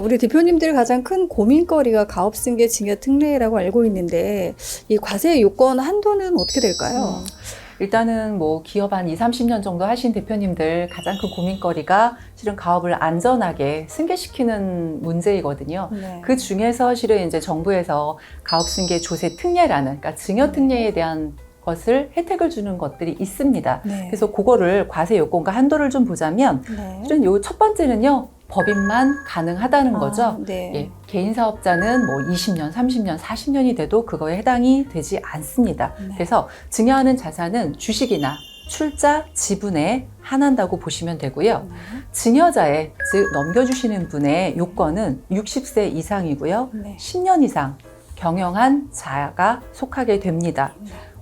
우리 대표님들 가장 큰 고민거리가 가업승계 증여 특례라고 알고 있는데 이 과세 요건 한도는 어떻게 될까요? 일단은 뭐 기업 한 20, 30년 정도 하신 대표님들 가장 큰 고민거리가 실은 가업을 안전하게 승계시키는 문제이거든요. 네. 그 중에서 실은 이제 정부에서 가업승계 조세 특례라는, 그러니까 증여 특례에 대한 것을 혜택을 주는 것들이 있습니다. 네. 그래서 그거를 과세 요건과 한도를 좀 보자면 네. 실은 요 첫 번째는요, 법인만 가능하다는 거죠. 네. 예, 개인 사업자는 뭐 20년, 30년, 40년이 돼도 그거에 해당이 되지 않습니다. 네. 그래서 증여하는 자산은 주식이나 출자, 지분에 한한다고 보시면 되고요. 증여자의, 즉 넘겨주시는 분의 요건은 60세 이상이고요. 네. 10년 이상 경영한 자가 속하게 됩니다.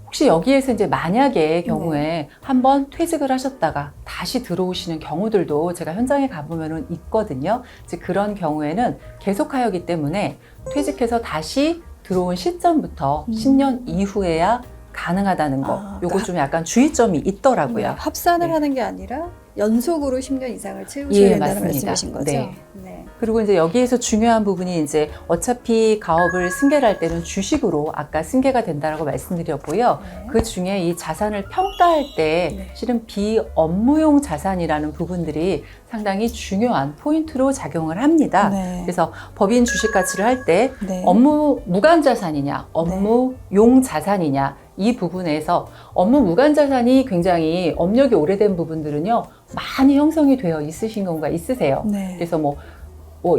혹시 여기에서 이제 만약의 경우에 한번 퇴직을 하셨다가 다시 들어오시는 경우들도 제가 현장에 가보면은 있거든요. 즉 그런 경우에는 계속하였기 때문에 퇴직해서 다시 들어온 시점부터 10년 이후에야 가능하다는 거. 요거 그러니까 좀 약간 주의점이 있더라고요. 네. 합산을 네. 하는 게 아니라 연속으로 10년 이상을 채우셔야 예, 된다는 맞습니다. 말씀이신 거죠? 네. 네. 그리고 이제 여기에서 중요한 부분이 이제 어차피 가업을 승계를 할 때는 주식으로 아까 승계가 된다라고 말씀드렸고요. 네. 그 중에 이 자산을 평가할 때 네. 실은 비업무용 자산이라는 부분들이 상당히 중요한 포인트로 작용을 합니다. 네. 그래서 법인 주식 가치를 할 때 네. 업무 무관 자산이냐, 업무용 자산이냐, 이 부분에서 업무 무관 자산이 굉장히 업력이 오래된 부분들은요, 많이 형성이 되어 있으신 경우가 있으세요. 네. 그래서 뭐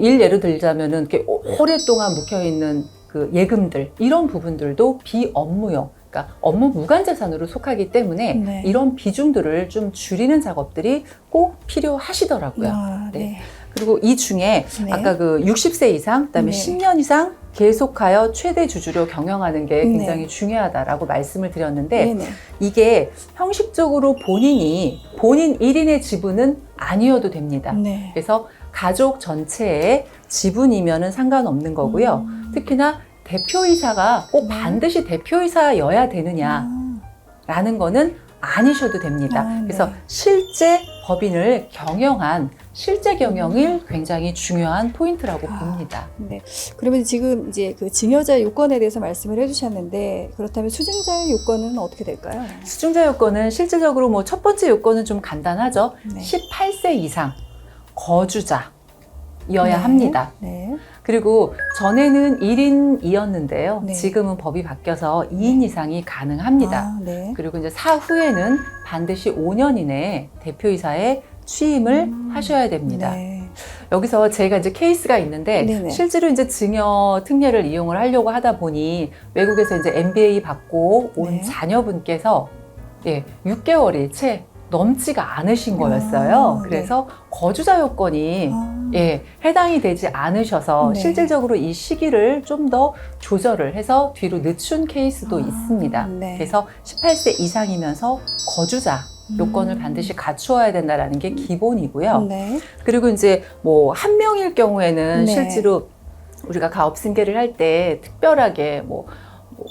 예를 들자면은 이렇게 오랫동안 묵혀 있는 그 예금들, 이런 부분들도 비업무용, 그러니까 업무 무관 자산으로 속하기 때문에 네. 이런 비중들을 좀 줄이는 작업들이 꼭 필요하시더라고요. 네. 그리고 이 중에 네. 아까 그 60세 이상, 그다음에 네. 10년 이상 계속하여 최대 주주로 경영하는 게 굉장히 네. 중요하다라고 말씀을 드렸는데, 네네. 이게 형식적으로 본인 1인의 지분은 아니어도 됩니다. 네. 그래서 가족 전체의 지분이면은 상관없는 거고요. 특히나 대표이사가 꼭 네. 반드시 대표이사여야 되느냐라는 거는 아니셔도 됩니다. 네. 그래서 실제 법인을 경영한 실제 경영이 굉장히 중요한 포인트라고 봅니다. 네. 그러면 지금 이제 그 증여자 요건에 대해서 말씀을 해주셨는데, 그렇다면 수증자의 요건은 어떻게 될까요? 수증자 요건은 실질적으로 뭐 첫 번째 요건은 좀 간단하죠. 네. 18세 이상 거주자여야 네. 합니다. 네. 그리고 전에는 1인이었는데요. 네. 지금은 법이 바뀌어서 2인 이상이 가능합니다. 네. 그리고 이제 사후에는 반드시 5년 이내에 대표이사에 취임을 하셔야 됩니다. 네. 여기서 제가 이제 케이스가 있는데, 네네. 실제로 이제 증여 특례를 이용을 하려고 하다 보니 외국에서 이제 MBA 받고 온 네. 자녀분께서 6개월이 채 넘지가 않으신 거였어요. 네. 그래서 거주자 요건이 해당이 되지 않으셔서 네. 실질적으로 이 시기를 좀 더 조절을 해서 뒤로 늦춘 케이스도 있습니다. 네. 그래서 18세 이상이면서 거주자 요건을 반드시 갖추어야 된다라는 게 기본이고요. 네. 그리고 이제 뭐 한 명일 경우에는 네. 실제로 우리가 가업 승계를 할 때 특별하게 뭐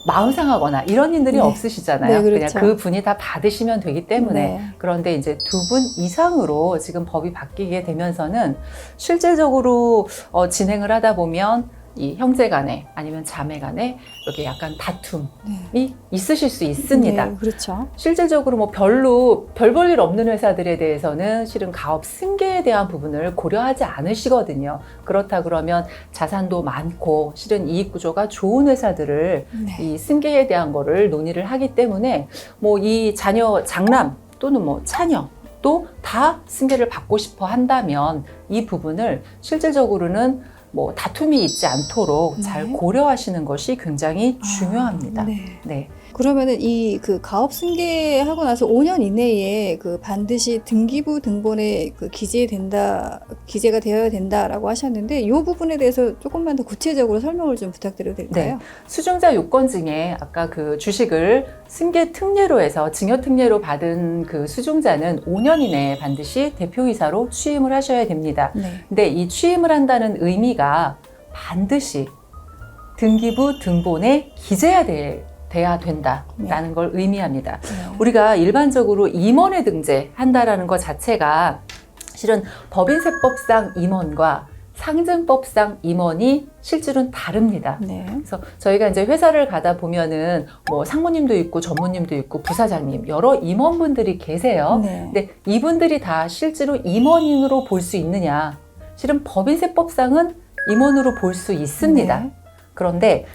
마음 상하거나 이런 일들이 네. 없으시잖아요. 네, 그렇죠. 그냥 그 분이 다 받으시면 되기 때문에. 네. 그런데 이제 2분 이상으로 지금 법이 바뀌게 되면서는 실질적으로 진행을 하다 보면 이 형제 간에 아니면 자매 간에 이렇게 약간 다툼이 있으실 수 있습니다. 네, 그렇죠. 실질적으로 뭐 별로 별 볼 일 없는 회사들에 대해서는 실은 가업 승계에 대한 부분을 고려하지 않으시거든요. 그렇다 그러면 자산도 많고 실은 이익 구조가 좋은 회사들을 네. 이 승계에 대한 거를 논의를 하기 때문에 뭐 이 자녀 장남 또는 뭐 차녀 또 다 승계를 받고 싶어 한다면 이 부분을 실질적으로는 뭐 다툼이 있지 않도록 잘 고려하시는 것이 굉장히 중요합니다. 네. 네. 그러면은 이 그 가업 승계하고 나서 5년 이내에 그 반드시 등기부 등본에 그 기재가 되어야 된다라고 하셨는데, 이 부분에 대해서 조금만 더 구체적으로 설명을 좀 부탁드려도 될까요? 수증자 요건 중에 아까 그 주식을 승계 특례로 해서 증여 특례로 받은 그 수증자는 5년 이내에 반드시 대표이사로 취임을 하셔야 됩니다. 네. 근데 이 취임을 한다는 의미가 반드시 등기부 등본에 기재해야 돼야 된다라는 걸 의미합니다. 우리가 일반적으로 임원에 등재한다라는 것 자체가 실은 법인세법상 임원과 상증법상 임원이 실질은 다릅니다. 네. 그래서 저희가 이제 회사를 가다 보면은 뭐 상무님도 있고 전무님도 있고 부사장님 여러 임원분들이 계세요. 네. 근데 이분들이 다 실제로 임원으로 볼 수 있느냐? 실은 법인세법상은 임원으로 볼 수 있습니다. 네. 그런데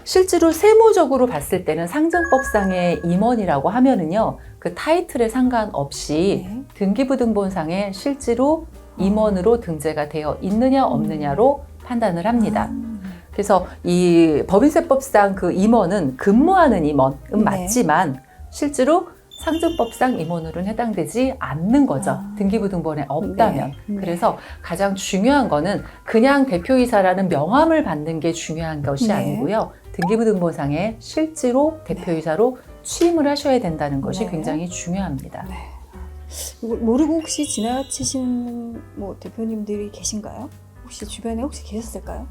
실제로 세무적으로 봤을 때는 상증법상의 임원이라고 하면은요, 그 타이틀에 상관없이 네. 등기부등본상에 실제로 임원으로 등재가 되어 있느냐 없느냐로 판단을 합니다. 그래서 이 법인세법상 그 임원은 근무하는 임원은 네. 맞지만 실제로 상증법상 임원으로는 해당되지 않는 거죠. 등기부등본에 없다면. 네. 그래서 가장 중요한 거는 그냥 대표이사라는 명함을 받는 게 중요한 것이 네. 아니고요. 등기부등본상에 실제로 대표이사로 취임을 하셔야 된다는 것이 네. 굉장히 중요합니다. 네. 이거 모르고 혹시 지나치신 뭐 대표님들이 계신가요? 혹시 주변에 혹시 계셨을까요?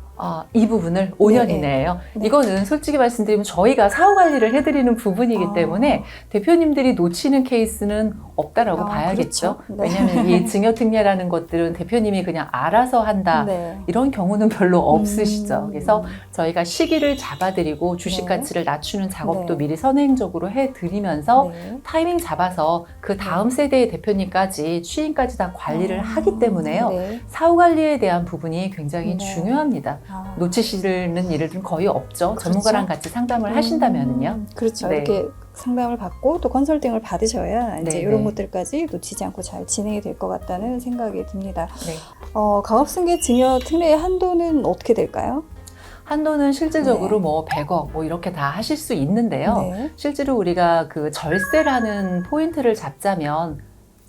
이 부분을 5년 네. 이내에요. 네. 이거는 솔직히 말씀드리면 저희가 사후 관리를 해드리는 부분이기 아. 때문에 대표님들이 놓치는 케이스는 없다라고 봐야겠죠. 그렇죠. 네. 왜냐하면 이 증여특례라는 것들은 대표님이 그냥 알아서 한다. 네. 이런 경우는 별로 없으시죠. 음. 그래서 저희가 시기를 잡아드리고 주식 네. 가치를 낮추는 작업도 네. 미리 선행적으로 해드리면서 네. 타이밍 잡아서 그 다음 세대의 대표님까지 취임까지 다 관리를 하기 때문에요. 네. 사후 관리에 대한 부분이 굉장히 네. 중요합니다. 아. 놓치시는 일은 거의 없죠. 그렇죠. 전문가랑 같이 상담을 하신다면은요. 그렇죠. 네. 이렇게 상담을 받고 또 컨설팅을 받으셔야 이제 네, 이런 네. 것들까지 놓치지 않고 잘 진행이 될 것 같다는 생각이 듭니다. 네. 가업승계 증여 특례의 한도는 어떻게 될까요? 한도는 실질적으로 네. 뭐 100억 뭐 이렇게 다 하실 수 있는데요. 네. 실제로 우리가 그 절세라는 포인트를 잡자면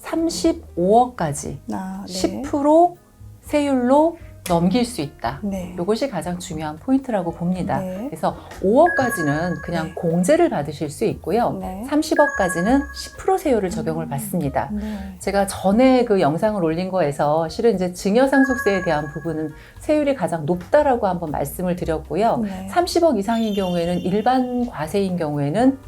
35억까지 네. 10% 세율로 넘길 수 있다. 네. 이것이 가장 중요한 포인트라고 봅니다. 네. 그래서 5억까지는 그냥 네. 공제를 받으실 수 있고요. 네. 30억까지는 10% 세율을 적용을 받습니다. 네. 제가 전에 그 영상을 올린 거에서 실은 이제 증여상속세에 대한 부분은 세율이 가장 높다라고 한번 말씀을 드렸고요. 네. 30억 이상인 경우에는 일반 과세인 경우에는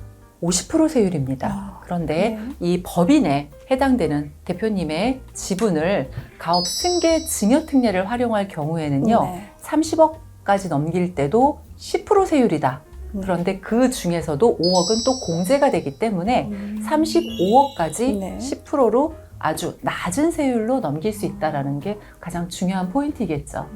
50% 세율입니다. 그런데 네. 이 법인에 해당되는 대표님의 지분을 가업 승계 증여 특례를 활용할 경우에는요. 네. 30억까지 넘길 때도 10% 세율이다. 그런데 그 중에서도 5억은 또 공제가 되기 때문에 35억까지 네. 10%로 아주 낮은 세율로 넘길 수 있다는 게 가장 중요한 포인트이겠죠.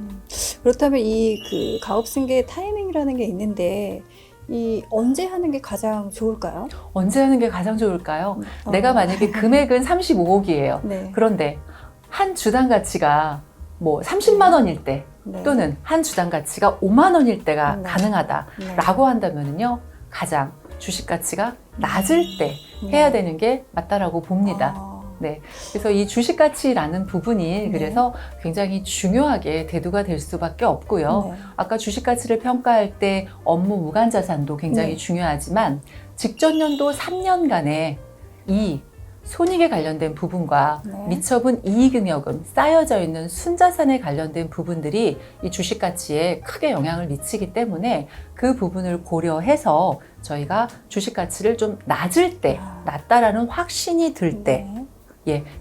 그렇다면 이 그 가업승계 타이밍이라는 게 있는데 이 언제 하는 게 가장 좋을까요? 언제 하는 게 가장 좋을까요? 내가 만약에 금액은 35억이에요. 네. 그런데 한 주당 가치가 뭐 30만 원일 때 네. 또는 한 주당 가치가 5만 원일 때가 네. 가능하다라고 한다면요. 가장 주식 가치가 낮을 때 해야 되는 게 맞다라고 봅니다. 네. 그래서 이 주식 가치라는 부분이 네. 그래서 굉장히 중요하게 대두가 될 수밖에 없고요. 네. 아까 주식 가치를 평가할 때 업무 무관 자산도 굉장히 네. 중요하지만 직전 연도 3년간의 이 손익에 관련된 부분과 네. 미처분 이익응여금 쌓여져 있는 순자산에 관련된 부분들이 이 주식 가치에 크게 영향을 미치기 때문에 그 부분을 고려해서 저희가 주식 가치를 좀 낮을 때, 낮다라는 확신이 들 때,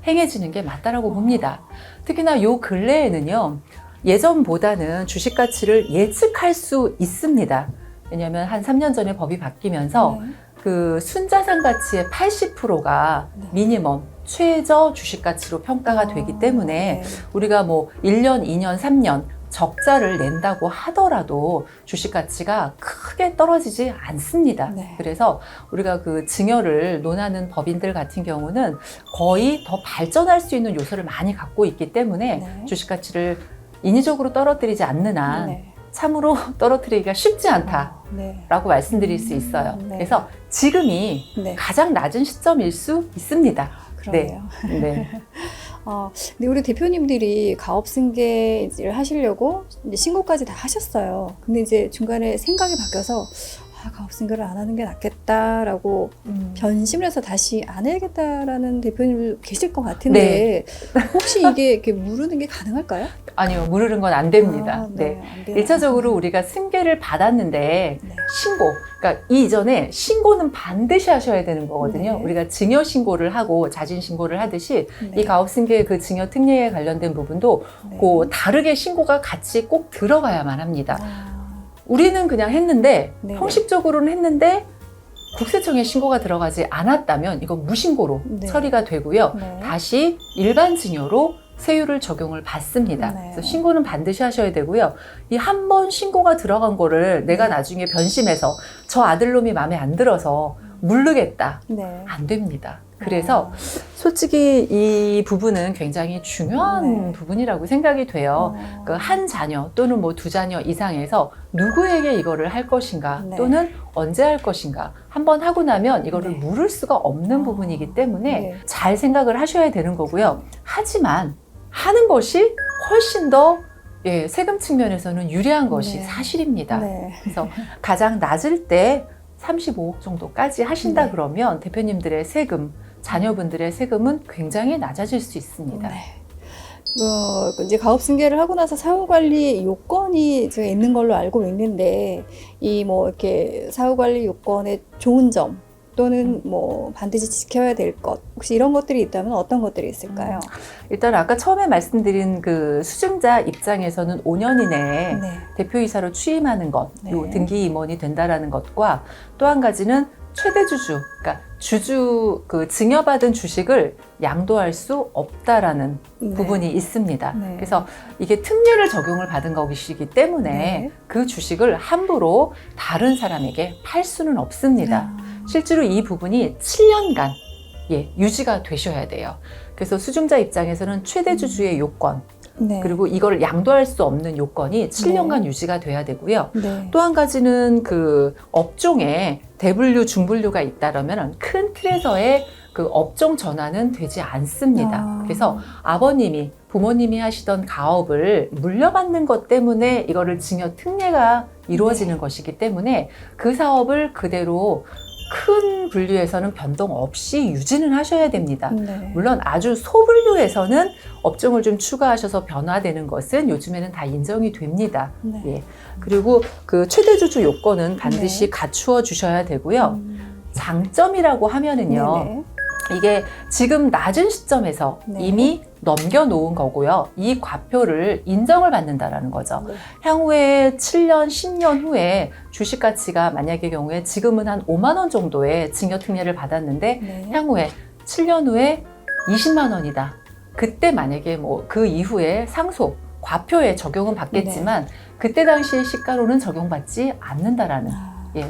행해지는 게 맞다라고 봅니다. 특히나 요 근래에는요, 예전보다는 주식 가치를 예측할 수 있습니다. 왜냐하면 한 3년 전에 법이 바뀌면서 그 순자산 가치의 80%가 미니멈 최저 주식 가치로 평가가 되기 때문에 우리가 뭐 1년, 2년, 3년 적자를 낸다고 하더라도 주식 가치가 크게 떨어지지 않습니다. 네. 그래서 우리가 그 증여를 논하는 법인들 같은 경우는 거의 더 발전할 수 있는 요소를 많이 갖고 있기 때문에 네. 주식 가치를 인위적으로 떨어뜨리지 않는 한 네. 참으로 떨어뜨리기가 쉽지 않다라고 네. 말씀드릴 수 있어요. 네. 그래서 지금이 네. 가장 낮은 시점일 수 있습니다. 그러네요. 네. 근데 우리 대표님들이 가업승계를 하시려고 이제 신고까지 다 하셨어요. 근데 이제 중간에 생각이 바뀌어서 가업승계를 안 하는 게 낫겠다라고 변심을 해서 다시 안 해야겠다라는 대표님 계실 것 같은데 혹시 이게 이렇게 무르는 게 가능할까요? 아니요, 무르는 건 안 됩니다. 네. 안 돼요. 1차적으로 우리가 승계를 받았는데 네. 신고. 그러니까 이전에 신고는 반드시 하셔야 되는 거거든요. 네. 우리가 증여 신고를 하고 자진 신고를 하듯이 네. 이 가업승계 그 증여 특례에 관련된 부분도 네. 그 다르게 신고가 같이 꼭 들어가야만 합니다. 아, 우리는 그냥 했는데 네네. 형식적으로는 했는데 국세청에 신고가 들어가지 않았다면 이건 무신고로 네. 처리가 되고요. 네. 다시 일반 증여로 세율을 적용을 받습니다. 네. 그래서 신고는 반드시 하셔야 되고요. 이 한 번 신고가 들어간 거를 내가 나중에 변심해서 저 아들놈이 마음에 안 들어서 모르겠다. 네. 안 됩니다. 그래서 솔직히 이 부분은 굉장히 중요한 네. 부분이라고 생각이 돼요. 그 한 자녀 또는 뭐 두 자녀 이상에서 누구에게 이거를 할 것인가 네. 또는 언제 할 것인가 한번 하고 나면 이거를 네. 물을 수가 없는 부분이기 때문에 네. 잘 생각을 하셔야 되는 거고요. 하지만 하는 것이 훨씬 더 세금 측면에서는 유리한 것이 네. 사실입니다. 네. 그래서 가장 낮을 때 35억 정도까지 하신다 네. 그러면 대표님들의 세금, 자녀분들의 세금은 굉장히 낮아질 수 있습니다. 네. 이제 가업승계를 하고 나서 사후관리 요건이 제가 있는 걸로 알고 있는데, 이 뭐 이렇게 사후관리 요건의 좋은 점 또는 뭐 반드시 지켜야 될 것, 혹시 이런 것들이 있다면 어떤 것들이 있을까요? 일단 아까 처음에 말씀드린 그 수증자 입장에서는 5년 이내에 네. 대표이사로 취임하는 것, 네. 요 등기 임원이 된다라는 것과 또 한 가지는 최대 주주, 그러니까 그 증여받은 주식을 양도할 수 없다라는 네. 부분이 있습니다. 네. 그래서 이게 특례를 적용을 받은 것이기 때문에 네. 그 주식을 함부로 다른 사람에게 팔 수는 없습니다. 실제로 이 부분이 7년간 유지가 되셔야 돼요. 그래서 수증자 입장에서는 최대 주주의 요건, 네. 그리고 이걸 양도할 수 없는 요건이 7년간 유지가 돼야 되고요. 네. 또 한 가지는 그 업종에 대분류, 중분류가 있다라면 큰 틀에서의 그 업종 전환은 되지 않습니다. 그래서 아버님이, 부모님이 하시던 가업을 물려받는 것 때문에 이거를 증여 특례가 이루어지는 것이기 때문에 그 사업을 그대로 큰 분류에서는 변동 없이 유지는 하셔야 됩니다. 네. 물론 아주 소분류에서는 업종을 좀 추가하셔서 변화되는 것은 요즘에는 다 인정이 됩니다. 네. 예. 그리고 그 최대 주주 요건은 반드시 네. 갖추어 주셔야 되고요. 장점이라고 하면은요. 네네. 이게 지금 낮은 시점에서 네. 이미 넘겨놓은 거고요. 이 과표를 인정을 받는다라는 거죠. 네. 향후에 7년, 10년 후에 주식 가치가 만약의 경우에 지금은 한 5만 원 정도의 증여 특례를 받았는데 네. 향후에 7년 후에 20만 원이다. 그때 만약에 뭐 그 이후에 상속, 과표에 적용은 받겠지만 그때 당시의 시가로는 적용받지 않는다라는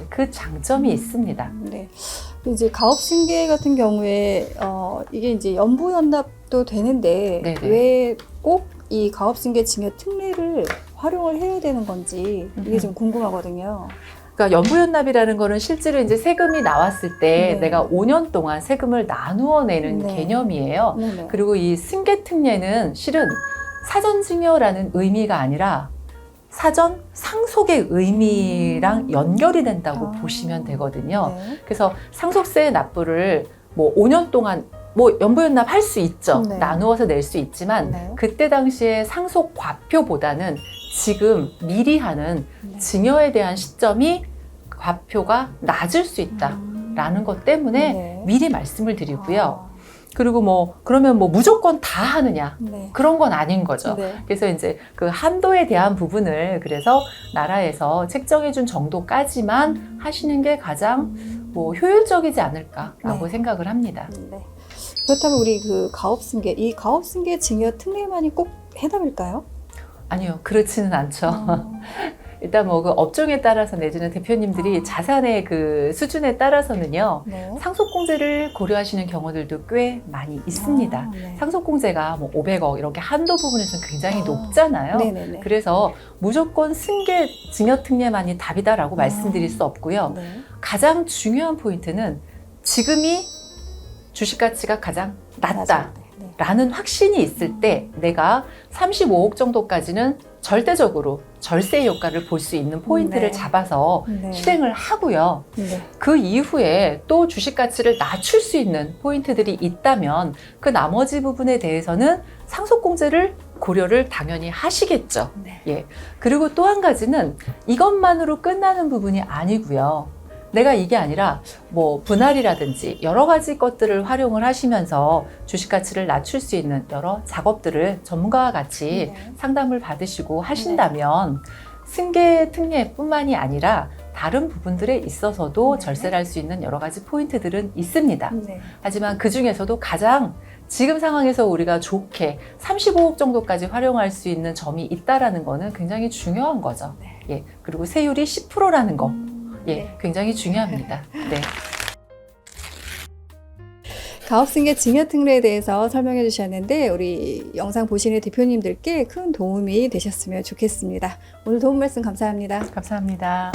그 장점이 있습니다. 네. 이제 가업승계 같은 경우에 이게 이제 연부연납도 되는데 네네. 왜 꼭 이 가업승계 증여 특례를 활용을 해야 되는 건지 이게 좀 궁금하거든요. 그러니까 연부연납이라는 거는 실제로 이제 세금이 나왔을 때 네. 내가 5년 동안 세금을 나누어 내는 네. 개념이에요. 네네. 그리고 이 승계 특례는 실은 사전 증여라는 의미가 아니라 사전 상속의 의미랑 연결이 된다고 보시면 되거든요. 네. 그래서 상속세 납부를 뭐 5년 동안 뭐 연부연납 할 수 있죠. 네. 나누어서 낼 수 있지만 네. 그때 당시에 상속 과표보다는 지금 미리 하는 네. 증여에 대한 시점이 과표가 낮을 수 있다라는 것 때문에 네. 미리 말씀을 드리고요. 그리고 뭐 그러면 뭐 무조건 다 하느냐? 네. 그런 건 아닌 거죠. 네. 그래서 이제 그 한도에 대한 부분을 그래서 나라에서 책정해준 정도까지만 하시는 게 가장 뭐 효율적이지 않을까라고 네. 생각을 합니다. 네. 그렇다면 우리 그 가업승계, 이 가업승계 증여 특례만이 꼭 해답일까요? 아니요, 그렇지는 않죠. 일단 뭐 그 업종에 따라서 내지는 대표님들이 자산의 그 수준에 따라서는요. 네. 상속공제를 고려하시는 경우들도 꽤 많이 있습니다. 네. 상속공제가 뭐 500억 이렇게 한도 부분에서는 굉장히 아. 높잖아요. 네네네. 그래서 무조건 승계 증여특례만이 답이다라고 말씀드릴 수 없고요. 네. 가장 중요한 포인트는 지금이 주식 가치가 가장 낮다라는 네. 확신이 있을 때 내가 35억 정도까지는 절대적으로 절세 효과를 볼 수 있는 포인트를 네. 잡아서 네. 실행을 하고요. 네. 그 이후에 또 주식 가치를 낮출 수 있는 포인트들이 있다면 그 나머지 부분에 대해서는 상속공제를 고려를 당연히 하시겠죠. 네. 예. 그리고 또 한 가지는 이것만으로 끝나는 부분이 아니고요. 내가 이게 아니라 뭐 분할이라든지 여러 가지 것들을 활용을 하시면서 주식 가치를 낮출 수 있는 여러 작업들을 전문가와 같이 네. 상담을 받으시고 하신다면 승계 특례뿐만이 아니라 다른 부분들에 있어서도 네. 절세를 할 수 있는 여러 가지 포인트들은 있습니다. 네. 하지만 그 중에서도 가장 지금 상황에서 우리가 좋게 35억 정도까지 활용할 수 있는 점이 있다라는 거는 굉장히 중요한 거죠. 네. 예. 그리고 세율이 10%라는 거. 예. 네. 굉장히 중요합니다. 네. 가업승계 증여특례에 대해서 설명해 주셨는데 우리 영상 보시는 대표님들께 큰 도움이 되셨으면 좋겠습니다. 오늘 도움 말씀 감사합니다. 감사합니다.